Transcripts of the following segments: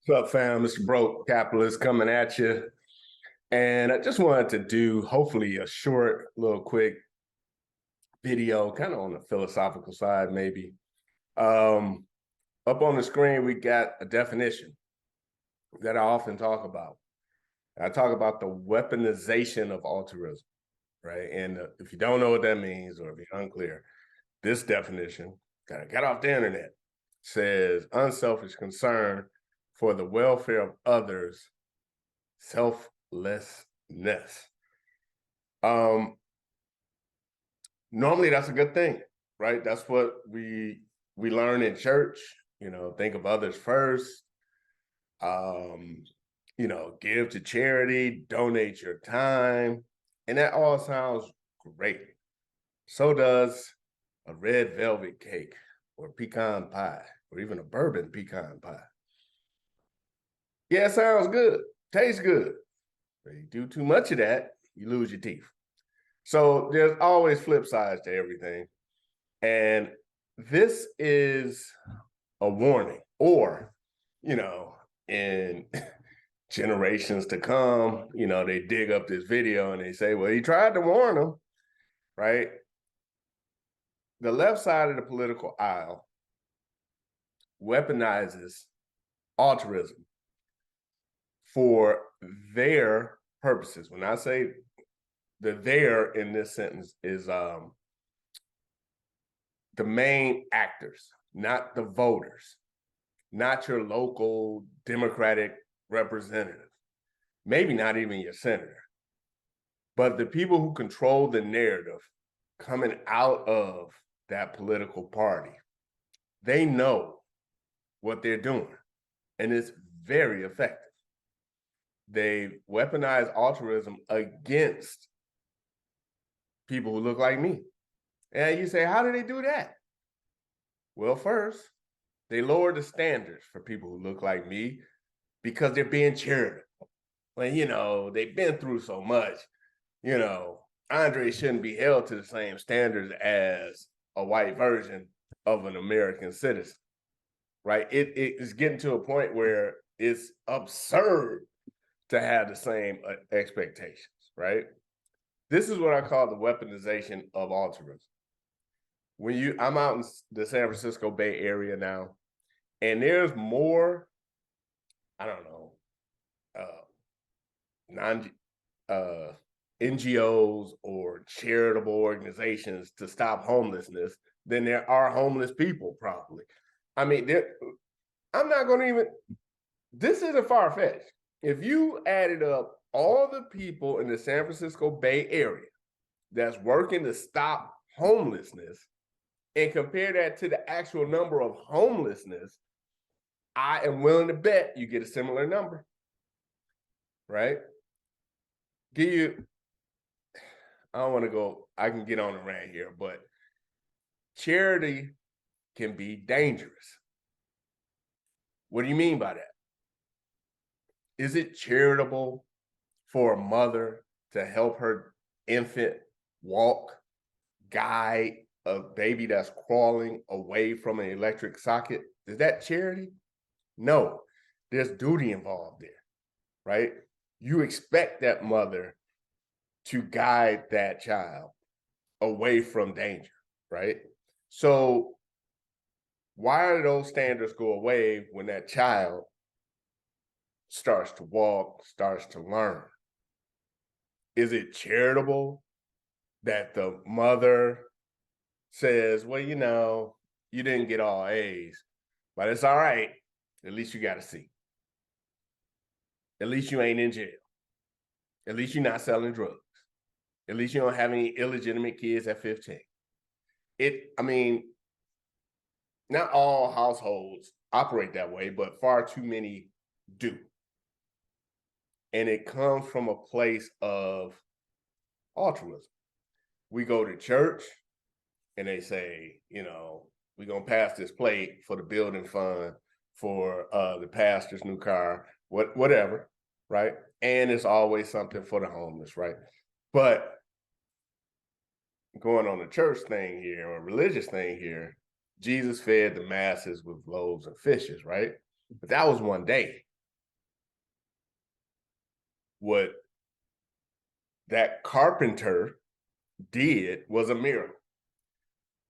What's up, fam? Mr. Broke Capitalist coming at you. And I just wanted to do, hopefully, a short, little quick video, kind of on the philosophical side, maybe. Up on the screen, we got a definition that I often talk about. I talk about the weaponization of altruism, right? And if you don't know what that means, or if you're unclear, this definition, kind of got off the internet, says unselfish concern for the welfare of others, selflessness. Normally that's a good thing, right? That's what we learn in church. Think of others first. Give to charity, donate your time, and that all sounds great. So does a red velvet cake or pecan pie or even a bourbon pecan pie. Yeah, it sounds good, tastes good. But you do too much of that, you lose your teeth. So there's always flip sides to everything. And this is a warning, or, in generations to come, they dig up this video and they say, well, he tried to warn them, right? The left side of the political aisle weaponizes altruism for their purposes. When I say the "their" in this sentence is the main actors, not the voters, not your local Democratic representative, maybe not even your senator, but the people who control the narrative coming out of that political party. They know what they're doing, and it's very effective. They weaponize altruism against people who look like me. And you say, how do they do that? Well, first, they lower the standards for people who look like me because they're being charitable. Well, they've been through so much. Andre shouldn't be held to the same standards as a white version of an American citizen, right? It is getting to a point where it's absurd to have the same expectations, right? This is what I call the weaponization of altruism. I'm out in the San Francisco Bay Area now, and there's more, I don't know, NGOs or charitable organizations to stop homelessness than there are homeless people, probably. I mean, I'm not going to even, this isn't far-fetched. If you added up all the people in the San Francisco Bay Area that's working to stop homelessness and compare that to the actual number of homelessness, I am willing to bet you get a similar number, right? I don't want to go, I can get on a rant here, but charity can be dangerous. What do you mean by that? Is it charitable for a mother to help her infant walk, guide a baby that's crawling away from an electric socket? Is that charity? No, there's duty involved there, right? You expect that mother to guide that child away from danger, right? So why do those standards go away when that child starts to walk, starts to learn? Is it charitable that the mother says, well, you didn't get all A's, but it's all right. At least you got a C. At least you ain't in jail. At least you're not selling drugs. At least you don't have any illegitimate kids at 15. Not all households operate that way, but far too many do. And it comes from a place of altruism. We go to church and they say, we're going to pass this plate for the building fund, for the pastor's new car, whatever, right? And it's always something for the homeless, right? But going on the church thing here, or religious thing here, Jesus fed the masses with loaves and fishes, right? But that was one day. what that carpenter did was a miracle.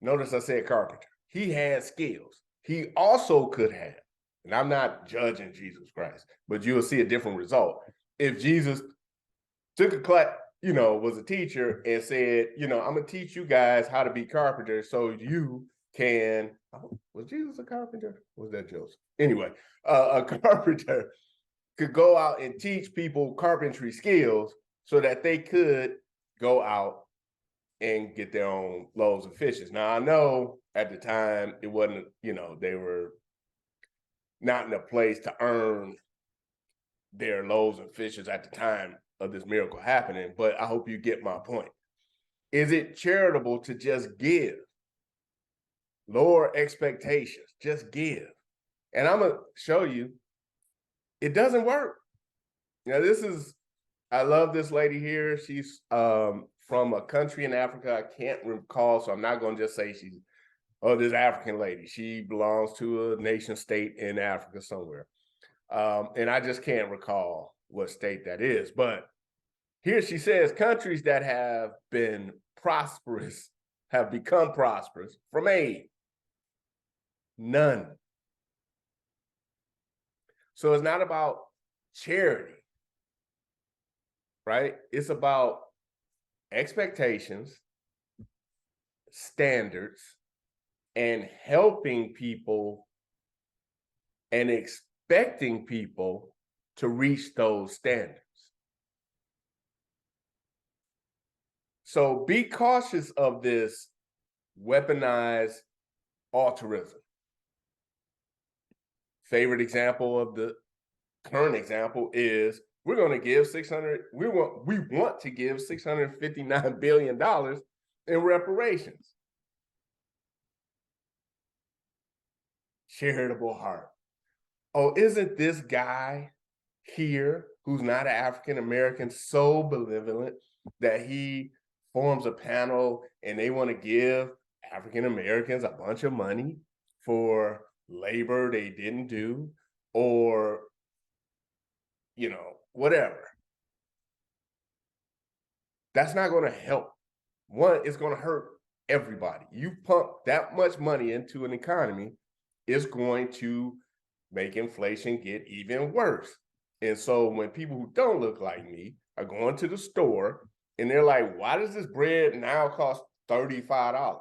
Notice I said carpenter. He had skills. He also could have, and I'm not judging Jesus Christ, but you'll see a different result. If Jesus took a class, was a teacher and said, I'm going to teach you guys how to be carpenters so you can, was Jesus a carpenter? Was that Joseph? Anyway, a carpenter could go out and teach people carpentry skills so that they could go out and get their own loaves of fishes. Now, I know at the time it wasn't, they were not in a place to earn their loaves and fishes at the time of this miracle happening, but I hope you get my point. Is it charitable to just give? Lower expectations, just give. And I'm going to show you, it doesn't work. Now, I love this lady here. She's from a country in Africa. I can't recall, so I'm not going to just say this African lady. She belongs to a nation state in Africa somewhere. And I just can't recall what state that is. But here she says, countries that have been prosperous have become prosperous from aid. None. So it's not about charity, right? It's about expectations, standards, and helping people and expecting people to reach those standards. So be cautious of this weaponized altruism. Favorite example of the current example is we're going to give we want to give $659 billion in reparations. Charitable heart. Oh, isn't this guy here who's not an African American so benevolent that he forms a panel and they want to give African Americans a bunch of money for labor they didn't do, or whatever. That's not going to help. One, it's going to hurt everybody. You pump that much money into an economy, it's going to make inflation get even worse. And so when people who don't look like me are going to the store and they're like, why does this bread now cost $35?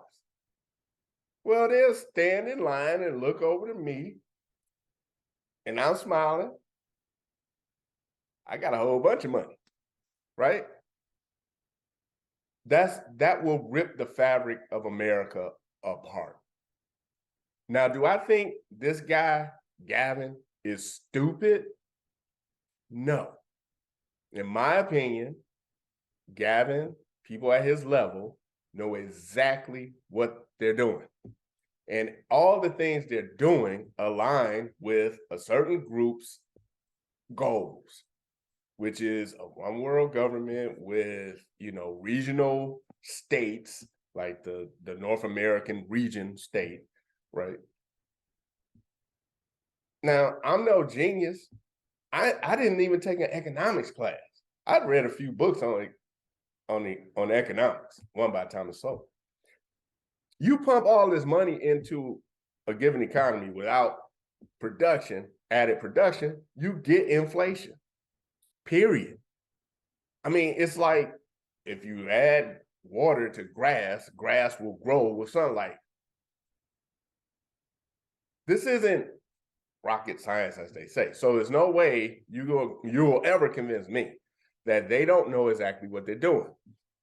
Well, they'll stand in line and look over to me, and I'm smiling. I got a whole bunch of money, right? That will rip the fabric of America apart. Now, do I think this guy, Gavin, is stupid? No. In my opinion, Gavin, people at his level, know exactly what they're doing. And all the things they're doing align with a certain group's goals, which is a one world government with, regional states like the North American region state, right? Now, I'm no genius. I didn't even take an economics class. I'd read a few books on economics, one by Thomas Sowell. You pump all this money into a given economy without added production, you get inflation, period. I mean, it's like if you add water to grass, grass will grow with sunlight. This isn't rocket science, as they say. So there's no way you will ever convince me that they don't know exactly what they're doing.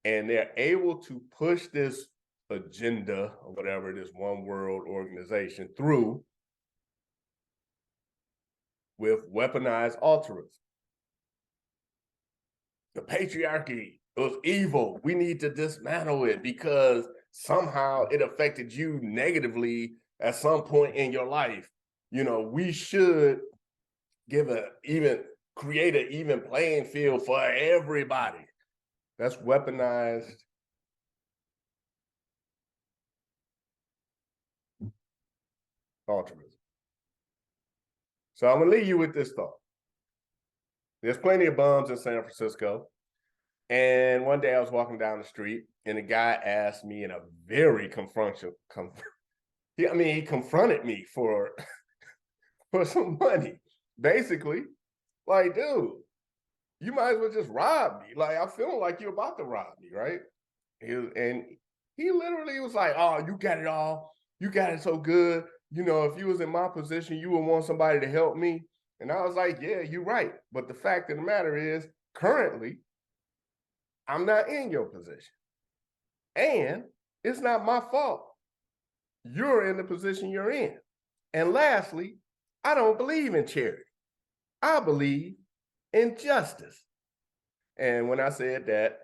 And they're able to push this agenda or whatever, this one world organization through with weaponized altruism. The patriarchy was evil. We need to dismantle it because somehow it affected you negatively at some point in your life. We should create an even playing field for everybody. That's weaponized altruism. So I'm gonna leave you with this thought. There's plenty of bums in San Francisco. And one day I was walking down the street and a guy asked me in a very he confronted me for some money. Basically, like, dude, you might as well just rob me. Like, I'm feeling like you're about to rob me, right? He literally was like, oh, you got it all. You got it so good. You know, if you was in my position, you would want somebody to help me. And I was like, yeah, you're right. But the fact of the matter is, currently, I'm not in your position. And it's not my fault. You're in the position you're in. And lastly, I don't believe in charity. I believe in justice. And when I said that,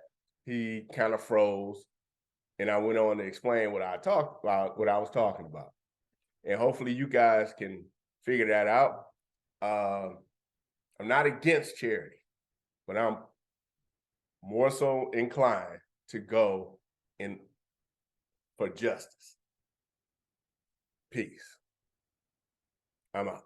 he kind of froze. And I went on to explain what I was talking about. And hopefully you guys can figure that out. I'm not against charity, but I'm more so inclined to go in for justice. Peace. I'm out.